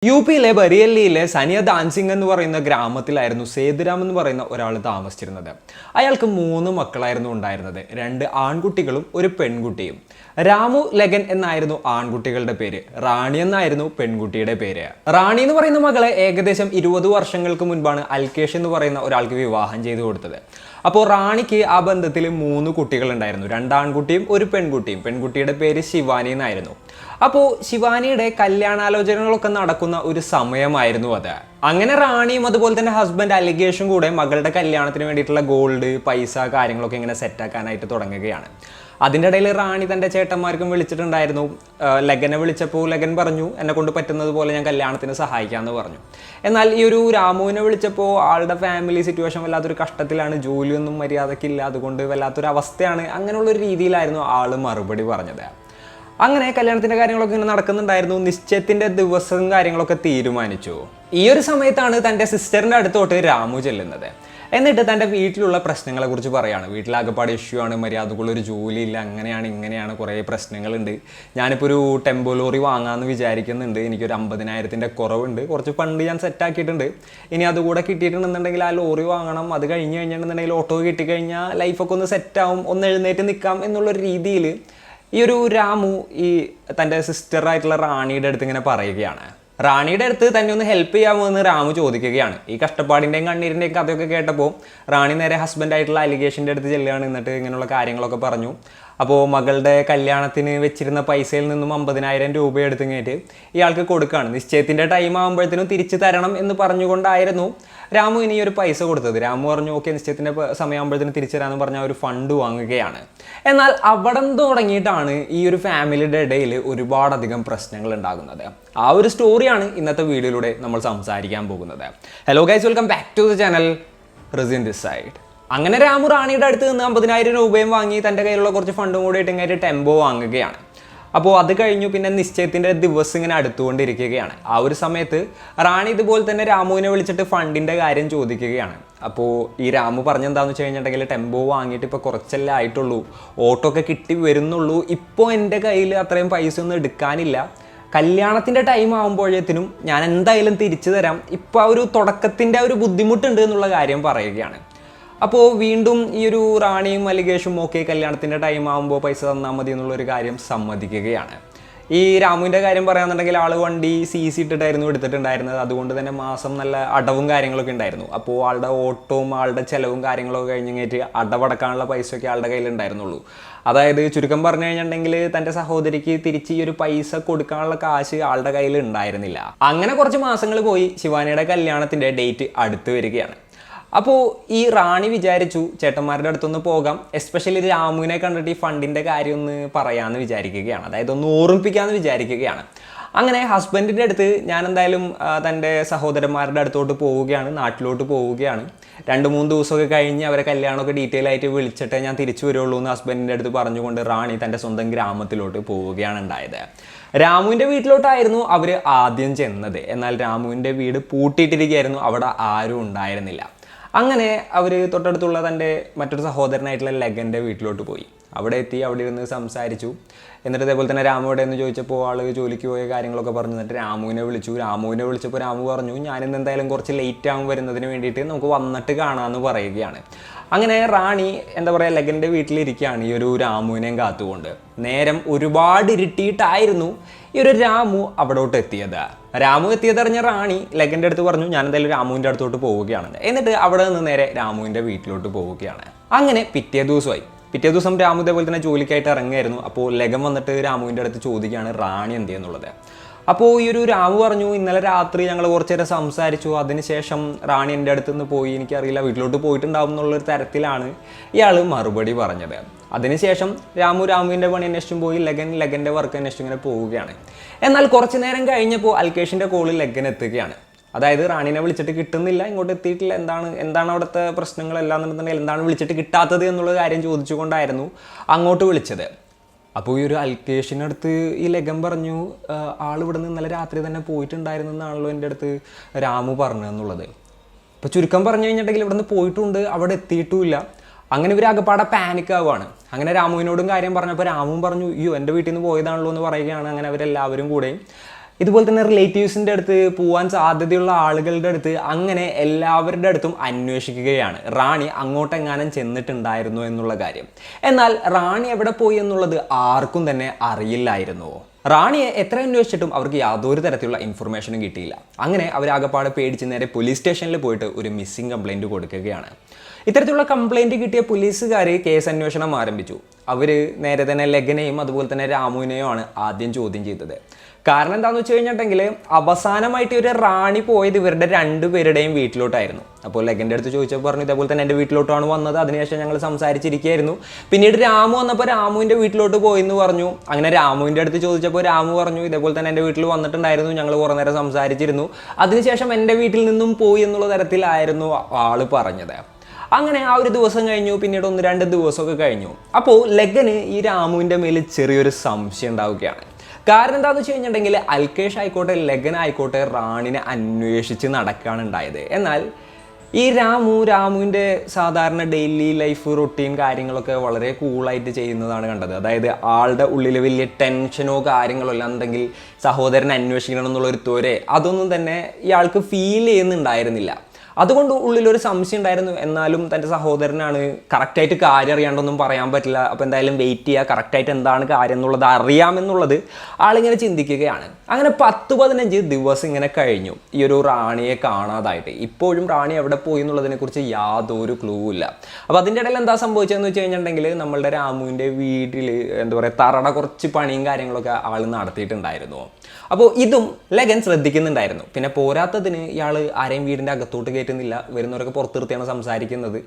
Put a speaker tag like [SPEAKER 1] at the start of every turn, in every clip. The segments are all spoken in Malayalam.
[SPEAKER 1] യു.പിയിലെ ബറേലിയിലെ സനിയ ദാൻസിംഗ് എന്ന് പറയുന്ന ഗ്രാമത്തിലായിരുന്നു സേതുരാം എന്ന് പറയുന്ന ഒരാൾ താമസിച്ചിരുന്നത്. അയാൾക്ക് 3 മക്കളായിരുന്നു ഉണ്ടായിരുന്നത്. 2 ആൺകുട്ടികളും ഒരു പെൺകുട്ടിയും. രാമു, ലഗൻ എന്നായിരുന്നു ആൺകുട്ടികളുടെ പേര്. റാണി എന്നായിരുന്നു പെൺകുട്ടിയുടെ പേര്. റാണി എന്ന് പറയുന്ന മകളെ ഏകദേശം 20 വർഷങ്ങൾക്ക് മുൻപാണ് അൽകേഷ് എന്ന് പറയുന്ന ഒരാൾക്ക് വിവാഹം ചെയ്തു കൊടുത്തത്. അപ്പോൾ റാണിക്ക് ആ ബന്ധത്തിൽ 3 കുട്ടികൾ ഉണ്ടായിരുന്നു. 2 ആൺകുട്ടിയും ഒരു പെൺകുട്ടിയും. പെൺകുട്ടിയുടെ പേര് ശിവാനി എന്നായിരുന്നു. അപ്പോൾ ശിവാനിയുടെ കല്യാണാലോചനകളൊക്കെ നടക്കുന്ന ഒരു സമയമായിരുന്നു അത്. അങ്ങനെ റാണിയും അതുപോലെ തന്നെ ഹസ്ബൻഡ് അലിഗേഷും കൂടെ മകളുടെ കല്യാണത്തിന് വേണ്ടിയിട്ടുള്ള ഗോൾഡ്, പൈസ, കാര്യങ്ങളൊക്കെ ഇങ്ങനെ സെറ്റാക്കാനായിട്ട് തുടങ്ങുകയാണ്. അതിൻ്റെ ഇടയിൽ റാണി തൻ്റെ ചേട്ടന്മാർക്കും വിളിച്ചിട്ടുണ്ടായിരുന്നു. ലഗനെ വിളിച്ചപ്പോൾ ലഗൻ പറഞ്ഞു, എന്നെ കൊണ്ട് പറ്റുന്നത് പോലെ ഞാൻ കല്യാണത്തിന് സഹായിക്കാമെന്ന് പറഞ്ഞു. എന്നാൽ ഈ ഒരു രാമുവിനെ വിളിച്ചപ്പോൾ ആളുടെ ഫാമിലി സിറ്റുവേഷൻ വല്ലാത്തൊരു കഷ്ടത്തിലാണ്, ജോലിയൊന്നും മര്യാദക്കില്ല, അതുകൊണ്ട് വല്ലാത്തൊരു അവസ്ഥയാണ്. അങ്ങനെയുള്ളൊരു രീതിയിലായിരുന്നു ആൾ മറുപടി പറഞ്ഞത്. അങ്ങനെ കല്യാണത്തിൻ്റെ കാര്യങ്ങളൊക്കെ ഇങ്ങനെ നടക്കുന്നുണ്ടായിരുന്നു. നിശ്ചയത്തിൻ്റെ ദിവസവും കാര്യങ്ങളൊക്കെ തീരുമാനിച്ചു. ഈ ഒരു സമയത്താണ് തൻ്റെ സിസ്റ്ററിൻ്റെ അടുത്തോട്ട് രാമു ചെല്ലുന്നത്. എന്നിട്ട് തൻ്റെ വീട്ടിലുള്ള പ്രശ്നങ്ങളെ കുറിച്ച് പറയാണ്. വീട്ടിലാകെപ്പാട് ഇഷ്യൂ ആണ്, മര്യാദക്കുള്ളൊരു ജോലിയില്ല, അങ്ങനെയാണ് ഇങ്ങനെയാണ്, കുറേ പ്രശ്നങ്ങളുണ്ട്. ഞാനിപ്പോൾ ഒരു ടെമ്പോ ലോറി വാങ്ങാമെന്ന് വിചാരിക്കുന്നുണ്ട്. എനിക്കൊരു 50,000-ൻ്റെ കുറവുണ്ട്. കുറച്ച് ഫണ്ട് ഞാൻ സെറ്റാക്കിയിട്ടുണ്ട്. ഇനി അതുകൂടെ കിട്ടിയിട്ടുണ്ടെന്നുണ്ടെങ്കിൽ ആ ലോറി വാങ്ങണം. അത് കഴിഞ്ഞിട്ടുണ്ടെന്നുണ്ടെങ്കിൽ ഓട്ടോ കിട്ടിക്കഴിഞ്ഞാൽ ലൈഫൊക്കെ ഒന്ന് സെറ്റാവും, ഒന്ന് എഴുന്നേറ്റ് നിൽക്കാം എന്നുള്ളൊരു രീതിയിൽ ഈ ഒരു രാമു ഈ തൻ്റെ സിസ്റ്ററായിട്ടുള്ള റാണിയുടെ അടുത്ത് ഇങ്ങനെ പറയുകയാണ്. റാണിയുടെ അടുത്ത് തന്നെ ഒന്ന് ഹെൽപ്പ് ചെയ്യാമോ എന്ന് രാമു ചോദിക്കുകയാണ്. ഈ കഷ്ടപ്പാടിൻ്റെയും കണ്ണീരിൻ്റെയും കഥയൊക്കെ കേട്ടപ്പോൾ റാണി നേരെ ഹസ്ബൻഡായിട്ടുള്ള അലിഗേഷൻ്റെ അടുത്ത് ചെല്ലുകയാണ്. എന്നിട്ട് ഇങ്ങനെയുള്ള കാര്യങ്ങളൊക്കെ പറഞ്ഞു. അപ്പോൾ മകളുടെ കല്യാണത്തിന് വെച്ചിരുന്ന പൈസയിൽ നിന്നും 50,000 രൂപ എടുത്തിങ്ങേറ്റ് ഇയാൾക്ക് കൊടുക്കുകയാണ്. നിശ്ചയത്തിൻ്റെ ടൈം ആകുമ്പോഴത്തേനും തിരിച്ചു തരണം എന്ന് പറഞ്ഞുകൊണ്ടായിരുന്നു രാമു ഇനി ഒരു പൈസ കൊടുത്തത്. രാമു പറഞ്ഞു, ഓക്കെ, നിശ്ചയത്തിൻ്റെ സമയമാകുമ്പോഴത്തേനും തിരിച്ചു തരാമെന്ന് പറഞ്ഞാൽ ഒരു ഫണ്ട് വാങ്ങുകയാണ്. എന്നാൽ അവിടെ തുടങ്ങിയിട്ടാണ് ഈ ഒരു ഫാമിലിയുടെ ഇടയിൽ ഒരുപാടധികം പ്രശ്നങ്ങൾ ഉണ്ടാകുന്നത്. ആ ഒരു സ്റ്റോറിയാണ് ഇന്നത്തെ വീഡിയോയിലൂടെ നമ്മൾ സംസാരിക്കാൻ പോകുന്നത്. Hello guys, welcome back to the channel Razin this side. അങ്ങനെ രാമു റാണിയുടെ അടുത്ത് നിന്ന് 50,000 രൂപയും വാങ്ങി തൻ്റെ കയ്യിലുള്ള കുറച്ച് ഫണ്ടും കൂടി ഇട്ടിങ്ങായിട്ട് ടെമ്പോ വാങ്ങുകയാണ്. അപ്പോൾ അത് കഴിഞ്ഞു. പിന്നെ നിശ്ചയത്തിൻ്റെ ദിവസം ഇങ്ങനെ അടുത്തുകൊണ്ടിരിക്കുകയാണ്. ആ ഒരു സമയത്ത് റാണി ഇതുപോലെ തന്നെ രാമുവിനെ വിളിച്ചിട്ട് ഫണ്ടിൻ്റെ കാര്യം ചോദിക്കുകയാണ്. അപ്പോൾ ഈ രാമു പറഞ്ഞെന്താണെന്ന് വെച്ച് കഴിഞ്ഞിട്ടുണ്ടെങ്കിൽ, ടെമ്പോ വാങ്ങിയിട്ട് ഇപ്പോൾ കുറച്ചല്ലേ ആയിട്ടുള്ളൂ, ഓട്ടോ ഒക്കെ കിട്ടി വരുന്നുള്ളൂ, ഇപ്പോൾ എൻ്റെ കയ്യിൽ അത്രയും പൈസ ഒന്നും എടുക്കാനില്ല, കല്യാണത്തിൻ്റെ ടൈം ആകുമ്പോഴത്തേനും ഞാൻ എന്തായാലും തിരിച്ചു തരാം, ഇപ്പോൾ ആ ഒരു തുടക്കത്തിൻ്റെ ഒരു ബുദ്ധിമുട്ടുണ്ട് എന്നുള്ള കാര്യം പറയുകയാണ്. അപ്പോൾ വീണ്ടും ഈ ഒരു റാണിയും അലിഗേഷും ഓക്കെ, കല്യാണത്തിൻ്റെ ടൈം ആകുമ്പോൾ പൈസ തന്നാൽ മതി എന്നുള്ളൊരു കാര്യം സമ്മതിക്കുകയാണ്. ഈ രാമുവിൻ്റെ കാര്യം പറയാന്നുണ്ടെങ്കിൽ ആൾ വണ്ടി CC ഇട്ടിട്ടായിരുന്നു എടുത്തിട്ടുണ്ടായിരുന്നത്. അതുകൊണ്ട് തന്നെ മാസം നല്ല അടവും കാര്യങ്ങളൊക്കെ ഉണ്ടായിരുന്നു. അപ്പോൾ ആളുടെ ഓട്ടവും ആളുടെ ചിലവും കാര്യങ്ങളൊക്കെ കഴിഞ്ഞിട്ട് അടവടക്കാനുള്ള പൈസയൊക്കെ ആളുടെ കയ്യിലുണ്ടായിരുന്നുള്ളൂ. അതായത് ചുരുക്കം പറഞ്ഞു കഴിഞ്ഞിട്ടുണ്ടെങ്കിൽ തൻ്റെ സഹോദരിക്ക് തിരിച്ച് ഈ ഒരു പൈസ കൊടുക്കാനുള്ള കാശ് ആളുടെ കയ്യിൽ ഉണ്ടായിരുന്നില്ല. അങ്ങനെ കുറച്ച് മാസങ്ങൾ പോയി. ശിവാനിയുടെ കല്യാണത്തിൻ്റെ ഡേറ്റ് അടുത്ത് വരികയാണ്. അപ്പോൾ ഈ റാണി വിചാരിച്ചു ചേട്ടന്മാരുടെ അടുത്തൊന്ന് പോകാം, എസ്പെഷ്യലി രാമുവിനെ കണ്ടിട്ട് ഈ ഫണ്ടിൻ്റെ കാര്യം ഒന്ന് പറയാമെന്ന് വിചാരിക്കുകയാണ്. അതായത് ഒന്ന് ഓർമ്മിപ്പിക്കാമെന്ന് വിചാരിക്കുകയാണ്. അങ്ങനെ ഹസ്ബൻഡിൻ്റെ അടുത്ത് ഞാൻ എന്തായാലും തൻ്റെ സഹോദരന്മാരുടെ അടുത്തോട്ട് പോവുകയാണ്, നാട്ടിലോട്ട് പോവുകയാണ്. 2-3 ദിവസമൊക്കെ കഴിഞ്ഞ് അവരെ കല്യാണമൊക്കെ ഡീറ്റെയിൽ ആയിട്ട് വിളിച്ചിട്ടേ ഞാൻ തിരിച്ചു വരുള്ളൂ എന്ന് ഹസ്ബൻഡിൻ്റെ അടുത്ത് പറഞ്ഞുകൊണ്ട് റാണി തൻ്റെ സ്വന്തം ഗ്രാമത്തിലോട്ട് പോവുകയാണ് ഉണ്ടായത്. രാമുവിൻ്റെ വീട്ടിലോട്ടായിരുന്നു അവർ ആദ്യം ചെന്നത്. എന്നാൽ രാമുവിൻ്റെ വീട് പൂട്ടിയിട്ടിരിക്കുകയായിരുന്നു, അവിടെ ആരും ഉണ്ടായിരുന്നില്ല. അങ്ങനെ അവർ തൊട്ടടുത്തുള്ള തൻ്റെ മറ്റൊരു സഹോദരനായിട്ടുള്ള ലഗൻ്റെ വീട്ടിലോട്ട് പോയി. അവിടെ എത്തി, അവിടെ ഇരുന്ന് സംസാരിച്ചു. എന്നിട്ട് അതേപോലെ തന്നെ രാമു ഇവിടെ എന്ന് ചോദിച്ചപ്പോൾ ആൾ ജോലിക്ക് പോയ കാര്യങ്ങളൊക്കെ പറഞ്ഞു. എന്നിട്ട് രാമുവിനെ വിളിച്ചു. രാമുവിനെ വിളിച്ചപ്പോൾ രാമു പറഞ്ഞു, ഞാനിന്ന് എന്തായാലും കുറച്ച് ലേറ്റ് ആകും വരുന്നതിന് വേണ്ടിയിട്ട്, നമുക്ക് വന്നിട്ട് കാണാമെന്ന് പറയുകയാണ്. അങ്ങനെ റാണി എന്താ പറയുക, ലഗൻ്റെ വീട്ടിലിരിക്കുകയാണ് ഈ ഒരു രാമുവിനെയും കാത്തുകൊണ്ട്. നേരം ഒരുപാട് ഇരുട്ടിയിട്ടായിരുന്നു ഈ ഒരു രാമു അവിടോട്ട് എത്തിയത്. രാമു എത്തിയതറിഞ്ഞ റാണി ലഗൻ്റെ അടുത്ത് പറഞ്ഞു, ഞാൻ എന്തായാലും രാമുവിൻ്റെ അടുത്തോട്ട് പോവുകയാണ്. എന്നിട്ട് അവിടെ നിന്ന് നേരെ രാമുവിൻ്റെ വീട്ടിലോട്ട് പോവുകയാണ്. അങ്ങനെ പിറ്റേ ദിവസം രാമു ഇതേപോലെ തന്നെ ജോലിക്കായിട്ട് ഇറങ്ങുമായിരുന്നു. അപ്പോൾ ലഗൻ വന്നിട്ട് രാമുവിൻ്റെ അടുത്ത് ചോദിക്കുകയാണ് റാണി എന്ത് ചെയ്യുന്നുള്ളത്. അപ്പോൾ ഈ ഒരു രാമു പറഞ്ഞു, ഇന്നലെ രാത്രി ഞങ്ങൾ കുറച്ച് നേരം സംസാരിച്ചു, അതിനുശേഷം റാണി എൻ്റെ അടുത്ത് നിന്ന് പോയി, എനിക്കറിയില്ല, വീട്ടിലോട്ട് പോയിട്ടുണ്ടാവും എന്നുള്ളൊരു തരത്തിലാണ് ഇയാൾ മറുപടി പറഞ്ഞത്. അതിനുശേഷം രാമുവിൻ്റെ പണി അന്വേഷിച്ചും പോയി, ലഗൻ്റെ വർക്ക് അന്വേഷിച്ചും ഇങ്ങനെ പോവുകയാണ്. എന്നാൽ കുറച്ച് നേരം കഴിഞ്ഞപ്പോൾ അൽകേഷിൻ്റെ കോളിൽ ലഗൻ എത്തുകയാണ്. അതായത് റാണിനെ വിളിച്ചിട്ട് കിട്ടുന്നില്ല, ഇങ്ങോട്ട് എത്തിയിട്ടില്ല, എന്താണ് അവിടുത്തെ പ്രശ്നങ്ങളെല്ലാം എന്നുണ്ടെന്നുണ്ടെങ്കിൽ എന്താണ് വിളിച്ചിട്ട് കിട്ടാത്തത് എന്നുള്ള കാര്യം ചോദിച്ചുകൊണ്ടായിരുന്നു അങ്ങോട്ട് വിളിച്ചത്. അപ്പോൾ ഈ ഒരു അൽകേഷിനടുത്ത് ഈ ലഗൻ പറഞ്ഞു, ആളിവിടെ നിന്ന് ഇന്നലെ രാത്രി തന്നെ പോയിട്ടുണ്ടായിരുന്നു എന്നാണല്ലോ എൻ്റെ അടുത്ത് രാമു പറഞ്ഞതെന്നുള്ളത്. ഇപ്പോൾ ചുരുക്കം പറഞ്ഞു കഴിഞ്ഞിട്ടുണ്ടെങ്കിൽ ഇവിടെ നിന്ന് പോയിട്ടുണ്ട്, അവിടെ എത്തിയിട്ടുമില്ല. അങ്ങനെ ഇവർ ആകെപ്പാടെ പാനിക് ആവുകയാണ്. അങ്ങനെ രാമുവിനോടും കാര്യം പറഞ്ഞപ്പോൾ രാമുവും പറഞ്ഞു, അയ്യോ എൻ്റെ വീട്ടിൽ നിന്ന് പോയതാണല്ലോ എന്ന് പറയുകയാണ്. അങ്ങനെ അവരെല്ലാവരും കൂടെയും ഇതുപോലെ തന്നെ റിലേറ്റീവ്സിൻ്റെ അടുത്ത് പോകാൻ സാധ്യതയുള്ള ആളുകളുടെ അടുത്ത്, അങ്ങനെ എല്ലാവരുടെ അടുത്തും അന്വേഷിക്കുകയാണ് റാണി അങ്ങോട്ടെങ്ങാനും ചെന്നിട്ടുണ്ടായിരുന്നു എന്നുള്ള കാര്യം. എന്നാൽ റാണി എവിടെ പോയി എന്നുള്ളത് ആർക്കും തന്നെ അറിയില്ലായിരുന്നു. റാണിയെ എത്ര അന്വേഷിച്ചിട്ടും അവർക്ക് യാതൊരു തരത്തിലുള്ള ഇൻഫർമേഷനും കിട്ടിയില്ല. അങ്ങനെ അവരാകപ്പാടെ പേടിച്ച് നേരെ പോലീസ് സ്റ്റേഷനിൽ പോയിട്ട് ഒരു മിസ്സിംഗ് കംപ്ലൈൻറ്റ് കൊടുക്കുകയാണ്. ഇത്തരത്തിലുള്ള കംപ്ലൈൻറ്റ് കിട്ടിയ പോലീസുകാർ കേസ് അന്വേഷണം ആരംഭിച്ചു. അവർ നേരെ തന്നെ ലെഗനെയും അതുപോലെ തന്നെ രാമുവിനെയും ആണ് ആദ്യം ചോദ്യം ചെയ്തത്. കാരണം എന്താണെന്ന് വെച്ച് കഴിഞ്ഞിട്ടുണ്ടെങ്കിൽ അവസാനമായിട്ട് ഒരു റാണി പോയത് ഇവരുടെ രണ്ടുപേരുടെയും വീട്ടിലോട്ടായിരുന്നു. അപ്പോൾ ലെഗൻ്റെ അടുത്ത് ചോദിച്ചപ്പോൾ പറഞ്ഞു ഇതേപോലെ തന്നെ എൻ്റെ വീട്ടിലോട്ടാണ് വന്നത്, അതിനുശേഷം ഞങ്ങൾ സംസാരിച്ചിരിക്കുകയായിരുന്നു. പിന്നീട് രാമു വന്നപ്പോൾ രാമുവിൻ്റെ വീട്ടിലോട്ട് പോയി എന്ന് പറഞ്ഞു. അങ്ങനെ രാമുവിൻ്റെ അടുത്ത് ചോദിച്ചപ്പോൾ രാമു പറഞ്ഞു ഇതേപോലെ തന്നെ എൻ്റെ വീട്ടിൽ വന്നിട്ടുണ്ടായിരുന്നു, ഞങ്ങൾ കുറേ നേരം സംസാരിച്ചിരുന്നു, അതിനുശേഷം എൻ്റെ വീട്ടിൽ നിന്നും പോയി എന്നുള്ള തരത്തിലായിരുന്നു ആൾ പറഞ്ഞത്. അങ്ങനെ ആ ഒരു ദിവസം കഴിഞ്ഞു. പിന്നീട് 1-2 ദിവസമൊക്കെ കഴിഞ്ഞു. അപ്പോൾ ലെഗന് ഈ രാമുവിൻ്റെ മേൽ ചെറിയൊരു സംശയം ഉണ്ടാവുകയാണ്. കാരണം എന്താണെന്ന് വെച്ച് കഴിഞ്ഞിട്ടുണ്ടെങ്കിൽ അൽകേഷ് ആയിക്കോട്ടെ ലെഗൻ ആയിക്കോട്ടെ റാണിനെ അന്വേഷിച്ച് നടക്കുകയാണ് ഉണ്ടായത്. എന്നാൽ ഈ രാമുവിൻ്റെ സാധാരണ ഡെയിലി ലൈഫ് റൊട്ടീൻ കാര്യങ്ങളൊക്കെ വളരെ കൂളായിട്ട് ചെയ്യുന്നതാണ് കണ്ടത്. അതായത് ആളുടെ ഉള്ളിൽ വലിയ ടെൻഷനോ കാര്യങ്ങളോ അല്ലാന്നുണ്ടെങ്കിൽ സഹോദരനെ അന്വേഷിക്കണം എന്നുള്ളൊരു ത്വരെ അതൊന്നും തന്നെ ഇയാൾക്ക് ഫീൽ ചെയ്യുന്നുണ്ടായിരുന്നില്ല. അതുകൊണ്ട് ഉള്ളിലൊരു സംശയം ഉണ്ടായിരുന്നു. എന്നാലും തൻ്റെ സഹോദരനാണ്, കറക്റ്റായിട്ട് കാര്യം അറിയാണ്ടൊന്നും പറയാൻ പറ്റില്ല, അപ്പോൾ എന്തായാലും വെയിറ്റ് ചെയ്യുക, കറക്റ്റായിട്ട് എന്താണ് കാര്യം എന്നുള്ളത് അറിയാമെന്നുള്ളത് ആളിങ്ങനെ ചിന്തിക്കുകയാണ്. അങ്ങനെ 10-15 ദിവസം ഇങ്ങനെ കഴിഞ്ഞു ഈ ഒരു റാണിയെ കാണാതായിട്ട്. ഇപ്പോഴും റാണി എവിടെ പോയി എന്നുള്ളതിനെക്കുറിച്ച് യാതൊരു ക്ലൂ ഇല്ല. അപ്പോൾ അതിൻ്റെ ഇടയിൽ എന്താ സംഭവിച്ചതെന്ന് വെച്ച് കഴിഞ്ഞിട്ടുണ്ടെങ്കിൽ നമ്മളുടെ രാമുവിൻ്റെ വീട്ടിൽ എന്താ പറയുക തറയുടെ കുറച്ച് പണിയും കാര്യങ്ങളൊക്കെ ആൾ നടത്തിയിട്ടുണ്ടായിരുന്നു. അപ്പോൾ ഇതും ലെഗൻ ശ്രദ്ധിക്കുന്നുണ്ടായിരുന്നു. പിന്നെ പോരാത്തതിന് ഇയാൾ ആരെയും വീടിൻ്റെ അകത്തോട്ട് കയറ്റുന്നില്ല, വരുന്നവരൊക്കെ പുറത്ത് നിർത്തിയാണ് സംസാരിക്കുന്നത്.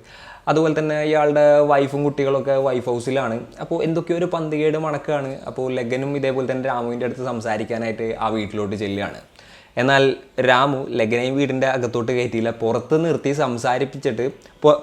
[SPEAKER 1] അതുപോലെ തന്നെ ഇയാളുടെ വൈഫും കുട്ടികളൊക്കെ വൈഫ് ഹൗസിലാണ്. അപ്പോൾ എന്തൊക്കെയോ ഒരു പന്തികേട് മണക്കാണ്. അപ്പോൾ ലെഗനും ഇതേപോലെ തന്നെ രാമുവിൻ്റെ അടുത്ത് സംസാരിക്കാനായിട്ട് ആ വീട്ടിലോട്ട് ചെല്ലുകയാണ്. എന്നാൽ രാമു ലെഗനെയും വീടിൻ്റെ അകത്തോട്ട് കയറ്റിയില്ല, പുറത്ത് നിർത്തി സംസാരിപ്പിച്ചിട്ട്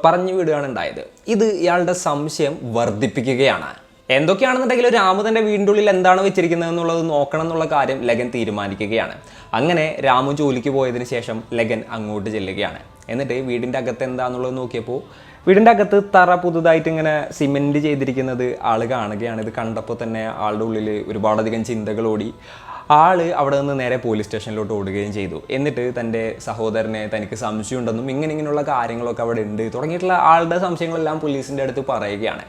[SPEAKER 1] പറഞ്ഞു വിടുകയാണ് ഉണ്ടായത്. ഇത് ഇയാളുടെ സംശയം വർദ്ധിപ്പിക്കുകയാണ്. എന്തൊക്കെയാണെന്നുണ്ടെങ്കിൽ രാമു തൻ്റെ വീടിൻ്റെ ഉള്ളിൽ എന്താണ് വെച്ചിരിക്കുന്നത് എന്നുള്ളത് നോക്കണം എന്നുള്ള കാര്യം ലെഗൻ തീരുമാനിക്കുകയാണ്. അങ്ങനെ രാമു ജോലിക്ക് പോയതിന് ശേഷം ലെഗൻ അങ്ങോട്ട് ചെല്ലുകയാണ്. എന്നിട്ട് വീടിൻ്റെ അകത്ത് എന്താണെന്നുള്ളത് നോക്കിയപ്പോൾ വീടിൻ്റെ അകത്ത് തറ പുതുതായിട്ട് ഇങ്ങനെ സിമെൻറ്റ് ചെയ്തിരിക്കുന്നത് ആൾ കാണുകയാണ്. ഇത് കണ്ടപ്പോൾ തന്നെ ആളുടെ ഉള്ളിൽ ഒരുപാടധികം ചിന്തകളോടി. ആള് അവിടെ നിന്ന് നേരെ പോലീസ് സ്റ്റേഷനിലോട്ട് ഓടുകയും ചെയ്തു. എന്നിട്ട് തൻ്റെ സഹോദരനെ തനിക്ക് സംശയമുണ്ടെന്നും ഇങ്ങനെയുള്ള കാര്യങ്ങളൊക്കെ അവിടെ ഉണ്ട് തുടങ്ങിയിട്ടുള്ള ആളുടെ സംശയങ്ങളെല്ലാം പോലീസിൻ്റെ അടുത്ത് പറയുകയാണ്.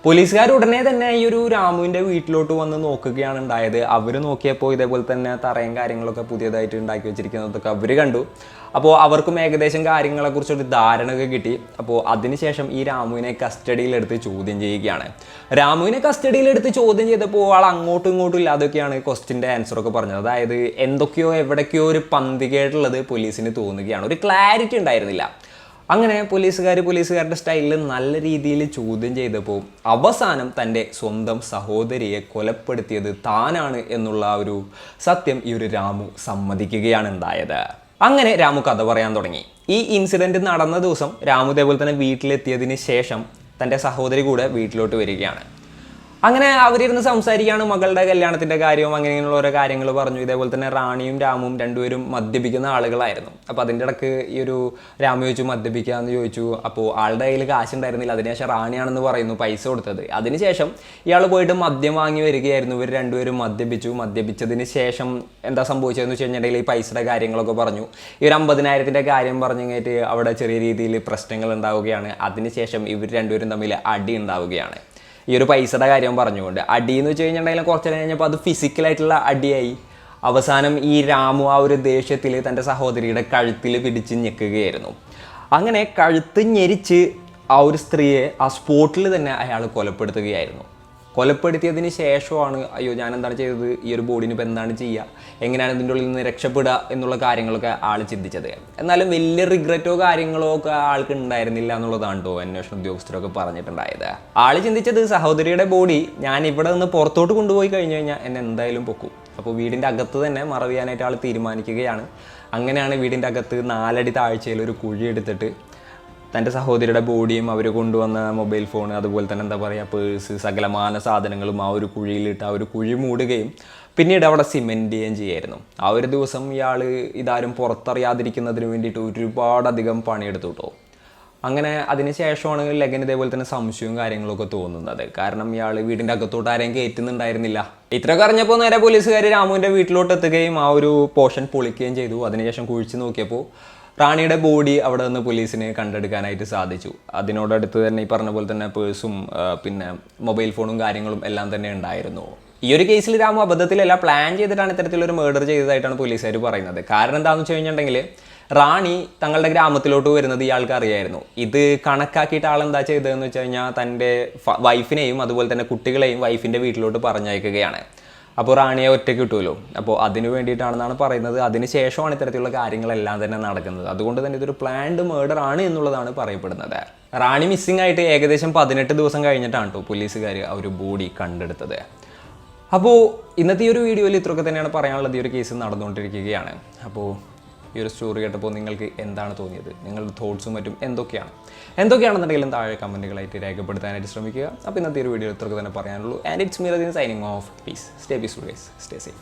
[SPEAKER 1] പോലീസുകാർ ഉടനെ തന്നെ ഈ ഒരു രാമുവിൻ്റെ വീട്ടിലോട്ട് വന്ന് നോക്കുകയാണ് ഉണ്ടായത്. അവർ നോക്കിയപ്പോൾ ഇതേപോലെ തന്നെ തറയും കാര്യങ്ങളൊക്കെ പുതിയതായിട്ട് ഉണ്ടാക്കി വെച്ചിരിക്കുന്നതൊക്കെ അവർ കണ്ടു. അപ്പോൾ അവർക്കും ഏകദേശം കാര്യങ്ങളെക്കുറിച്ചൊരു ധാരണയൊക്കെ കിട്ടി. അപ്പോൾ അതിനുശേഷം ഈ രാമുവിനെ കസ്റ്റഡിയിലെടുത്ത് ചോദ്യം ചെയ്യുകയാണ്. രാമുവിനെ കസ്റ്റഡിയിലെടുത്ത് ചോദ്യം ചെയ്തപ്പോൾ ആൾ അങ്ങോട്ടും ഇങ്ങോട്ടും ഇല്ലാതൊക്കെയാണ് ക്വസ്റ്റിൻ്റെ ആൻസറൊക്കെ പറഞ്ഞത്. അതായത് എന്തൊക്കെയോ എവിടേക്കോ ഒരു പന്തികേട്ടുള്ളത് പോലീസിന് തോന്നുകയാണ്. ഒരു ക്ലാരിറ്റി ഉണ്ടായിരുന്നില്ല. അങ്ങനെ പോലീസുകാരുടെ സ്റ്റൈലിൽ നല്ല രീതിയിൽ ചോദ്യം ചെയ്തപ്പോൾ അവസാനം തൻ്റെ സ്വന്തം സഹോദരിയെ കൊലപ്പെടുത്തിയത് താനാണ് എന്നുള്ള ഒരു സത്യം ഈ ഒരു രാമു സമ്മതിക്കുകയാണ് ഉണ്ടായത്. അങ്ങനെ രാമു കഥ പറയാൻ തുടങ്ങി. ഈ ഇൻസിഡൻറ്റ് നടന്ന ദിവസം രാമു ഇതേപോലെ തന്നെ വീട്ടിലെത്തിയതിന് ശേഷം തൻ്റെ സഹോദരി കൂടെ വീട്ടിലോട്ട് വരികയാണ്. അങ്ങനെ അവരിരുന്ന് സംസാരിക്കുകയാണ് മകളുടെ കല്യാണത്തിൻ്റെ കാര്യവും അങ്ങനെയുള്ള ഓരോ കാര്യങ്ങൾ പറഞ്ഞു. ഇതേപോലെ തന്നെ റാണിയും രാമുവും രണ്ടുപേരും മദ്യപിക്കുന്ന ആളുകളായിരുന്നു. അപ്പോൾ അതിൻ്റെ ഇടയ്ക്ക് ഈ ഒരു രാമു ചോദിച്ചു മദ്യപിക്കാമെന്ന് ചോദിച്ചു. അപ്പോൾ ആളുടെ കയ്യിൽ കാശുണ്ടായിരുന്നില്ല. അതിനുശേഷം റാണിയാണെന്ന് പറയുന്നു പൈസ കൊടുത്തത്. അതിനുശേഷം ഇയാൾ പോയിട്ട് മദ്യം വാങ്ങി വരികയായിരുന്നു. ഇവർ രണ്ടുപേരും മദ്യപിച്ചതിന് ശേഷം എന്താ സംഭവിച്ചതെന്ന് വെച്ച് കഴിഞ്ഞിട്ടുണ്ടെങ്കിൽ ഈ പൈസയുടെ കാര്യങ്ങളൊക്കെ പറഞ്ഞു. ഈ ഒരു 50,000-ൻ്റെ കാര്യം പറഞ്ഞു കഴിഞ്ഞിട്ട് അവിടെ ചെറിയ രീതിയിൽ പ്രശ്നങ്ങൾ ഉണ്ടാവുകയാണ്. അതിനുശേഷം ഇവർ രണ്ടുപേരും തമ്മിൽ അടി ഉണ്ടാവുകയാണ്. ഈ ഒരു പൈസയുടെ കാര്യം പറഞ്ഞുകൊണ്ട് അടി എന്ന് വെച്ച് കഴിഞ്ഞിട്ടുണ്ടെങ്കിൽ കുറച്ച് കഴിഞ്ഞപ്പോൾ അത് ഫിസിക്കലായിട്ടുള്ള അടിയായി. അവസാനം ഈ രാമു ആ ഒരു ദേഷ്യത്തിൽ തൻ്റെ സഹോദരിയുടെ കഴുത്തിൽ പിടിച്ച് ഞെക്കുകയായിരുന്നു. അങ്ങനെ കഴുത്ത് ഞെരിച്ച് ആ ഒരു സ്ത്രീയെ ആ സ്പോട്ടിൽ തന്നെ അയാൾ കൊലപ്പെടുത്തുകയായിരുന്നു. കൊലപ്പെടുത്തിയതിന് ശേഷമാണ് അയ്യോ ഞാൻ എന്താണ് ചെയ്തത്, ഈ ഒരു ബോഡിന് ഇപ്പോൾ എന്താണ് ചെയ്യുക, എങ്ങനെയാണ് ഇതിൻ്റെ ഉള്ളിൽ നിന്ന് രക്ഷപ്പെടുക എന്നുള്ള കാര്യങ്ങളൊക്കെ ആൾ ചിന്തിച്ചത്. എന്നാലും വലിയ റിഗ്രറ്റോ കാര്യങ്ങളോ ഒക്കെ ആൾക്ക് ഉണ്ടായിരുന്നില്ല എന്നുള്ളതാണ് കേട്ടോ അന്വേഷണ ഉദ്യോഗസ്ഥരൊക്കെ പറഞ്ഞിട്ടുണ്ടായത്. ആൾ ചിന്തിച്ചത് സഹോദരിയുടെ ബോഡി ഞാൻ ഇവിടെ നിന്ന് പുറത്തോട്ട് കൊണ്ടുപോയി കഴിഞ്ഞു കഴിഞ്ഞാൽ എന്നെ എന്തായാലും പൊക്കും. അപ്പോൾ വീടിൻ്റെ അകത്ത് തന്നെ മറവ് ചെയ്യാനായിട്ട് ആൾ തീരുമാനിക്കുകയാണ്. അങ്ങനെയാണ് വീടിൻ്റെ അകത്ത് 4 അടി താഴ്ചയിൽ ഒരു കുഴി എടുത്തിട്ട് തൻ്റെ സഹോദരിയുടെ ബോഡിയും അവർ കൊണ്ടുവന്ന മൊബൈൽ ഫോൺ അതുപോലെ തന്നെ എന്താ പറയുക പേഴ്സ് സകലമാന സാധനങ്ങളും ആ ഒരു കുഴിയിലിട്ട് ആ ഒരു കുഴി മൂടുകയും പിന്നീട് അവിടെ സിമെൻറ്റ് ചെയ്യുകയും ചെയ്യായിരുന്നു. ആ ഒരു ദിവസം ഇയാൾ ഇതാരും പുറത്തറിയാതിരിക്കുന്നതിന് വേണ്ടിയിട്ട് ഒരുപാടധികം പണിയെടുത്തു കേട്ടോ. അങ്ങനെ അതിനുശേഷമാണ് ലഗൻ ഇതേപോലെ തന്നെ സംശയവും കാര്യങ്ങളൊക്കെ തോന്നുന്നത്. കാരണം ഇയാൾ വീടിൻ്റെ അകത്തോട്ട് ആരെയും കയറ്റുന്നുണ്ടായിരുന്നില്ല. ഇത്രയൊക്കെ അറിഞ്ഞപ്പോൾ നേരെ പോലീസുകാർ രാമുവിൻ്റെ വീട്ടിലോട്ട് എത്തുകയും ആ ഒരു പോർഷൻ പൊളിക്കുകയും ചെയ്തു. അതിനുശേഷം കുഴിച്ച് നോക്കിയപ്പോൾ റാണിയുടെ ബോഡി അവിടെ നിന്ന് പോലീസിന് കണ്ടെടുക്കാനായിട്ട് സാധിച്ചു. അതിനോടടുത്ത് തന്നെ ഈ പറഞ്ഞ പോലെ തന്നെ പേഴ്സും പിന്നെ മൊബൈൽ ഫോണും കാര്യങ്ങളും എല്ലാം തന്നെ ഉണ്ടായിരുന്നു. ഈ ഒരു കേസിൽ രാമു അബദ്ധത്തിലല്ല, പ്ലാൻ ചെയ്തിട്ടാണ് ഇത്തരത്തിലൊരു മേർഡർ ചെയ്തതായിട്ടാണ് പോലീസുകാർ പറയുന്നത്. കാരണം എന്താണെന്ന് വെച്ച് കഴിഞ്ഞിട്ടുണ്ടെങ്കിൽ റാണി തങ്ങളുടെ ഗ്രാമത്തിലോട്ട് വരുന്നത് ഇയാൾക്ക് അറിയായിരുന്നു. ഇത് കണക്കാക്കിയിട്ട് ആളെന്താ ചെയ്തതെന്ന് വെച്ച് കഴിഞ്ഞാൽ തൻ്റെ വൈഫിനെയും അതുപോലെ തന്നെ കുട്ടികളെയും വൈഫിൻ്റെ വീട്ടിലോട്ട് പറഞ്ഞയക്കുകയാണ്. അപ്പോൾ റാണിയെ ഒറ്റയ്ക്ക് കിട്ടുമല്ലോ. അപ്പോൾ അതിന് വേണ്ടിയിട്ടാണെന്നാണ് പറയുന്നത്. അതിന് ശേഷമാണ് ഇത്തരത്തിലുള്ള കാര്യങ്ങളെല്ലാം തന്നെ നടക്കുന്നത്. അതുകൊണ്ട് തന്നെ ഇതൊരു പ്ലാൻഡ് മേർഡർ ആണ് എന്നുള്ളതാണ് പറയപ്പെടുന്നത്. റാണി മിസ്സിംഗ് ആയിട്ട് ഏകദേശം 18 ദിവസം കഴിഞ്ഞിട്ടാണ് കേട്ടോ പോലീസുകാർ ആ ഒരു ബോഡി കണ്ടെടുത്തത്. അപ്പോൾ ഇന്നത്തെ ഈ ഒരു വീഡിയോയിൽ ഇത്രയൊക്കെ തന്നെയാണ് പറയാനുള്ളത്. ഈ ഒരു കേസ് നടന്നുകൊണ്ടിരിക്കുകയാണ്. അപ്പോൾ ഈ ഒരു സ്റ്റോറി കേട്ടപ്പോൾ നിങ്ങൾക്ക് എന്താണ് തോന്നിയത്? നിങ്ങളുടെ തോട്ട്സും മറ്റും എന്തൊക്കെയാണെന്നുണ്ടെങ്കിലും താഴെ കമൻറ്റുകളായിട്ട് രേഖപ്പെടുത്താനായിട്ട് ശ്രമിക്കുക. അപ്പോൾ ഇന്നത്തെ ഒരു വീഡിയോ ഇത്രയൊക്കെ തന്നെ പറയാനുള്ളൂ. And it's me Radeen signing off. Peace. Stay peaceful guys. Stay safe.